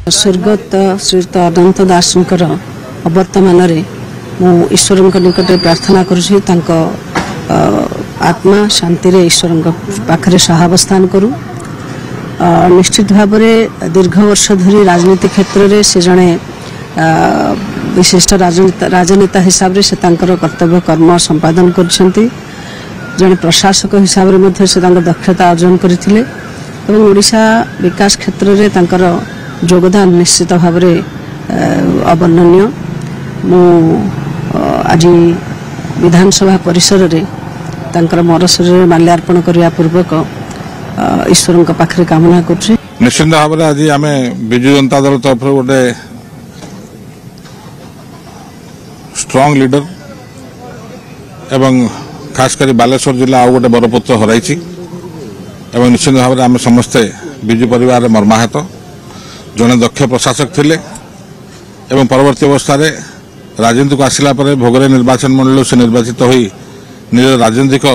स्वर्गत श्रीयुक्त अनंत दासंकर अवर्तमान ईश्वर निकट प्रार्थना करुछि आत्मा शांति रे ईश्वर पाखरे सहावस्थान करू। निश्चित भाव में दीर्घ वर्ष धरी राजनीति क्षेत्र में से जड़े विशिष्ट राजनेता हिसाब से कर्तव्य कर्म संपादन करछंती। जड़े प्रशासक हिसाब से दक्षता अर्जन करथिले एवं ओडिशा विकास क्षेत्र में योगदान निश्चित भाव में अवर्णनीय। मु आज विधानसभा परिसर रे मरशरीर माल्यार्पण करने पूर्वक ईश्वर पाखे कामना कर। निश्चित भाव में आज आम विजु जनता दल तरफ गोटे स्ट्रांग लीडर एवं खासकर बालेश्वर जिला आउ गोटे बरपुत्र हराई निश्चित भाव में आम समस्ते विजु परिवार मर्माहत। जड़े दक्ष प्रशासक थिले एवं परवर्ती अवस्था राजनीति को आसला भोगरे निर्वाचन मंडल से निर्वाचित होई निज राजनीतिक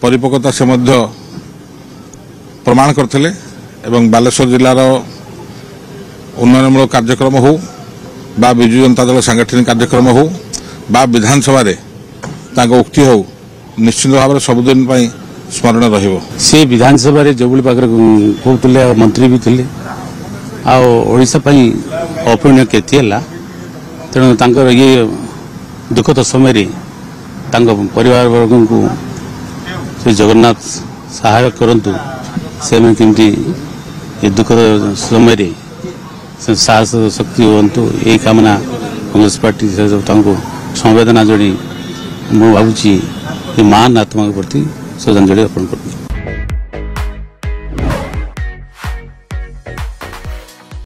परिपक्वता से प्रमाण करथिले एवं बालेश्वर जिलार उन्नयनमूलक कार्यक्रम हो बा विजु जनता दल सांगठनिक कार्यक्रम हो बा विधानसभा उक्ति हो निश्चित भाव में सबुदिन स्मरण रहिबो। से विधानसभा जो कहते मंत्री भी थे ओडिशा अपूर्णीय कीर्ति है। तेणु ये दुखद समय परिवार वर्ग को श्री जगन्नाथ सहायक करंतु से केमती ये दुखद समय साहस शक्ति हूँ यही कामना कांग्रेस पार्टी संवेदना जोड़ी मुझे महान आत्मा के प्रति श्रद्धांजलि अर्पण कर।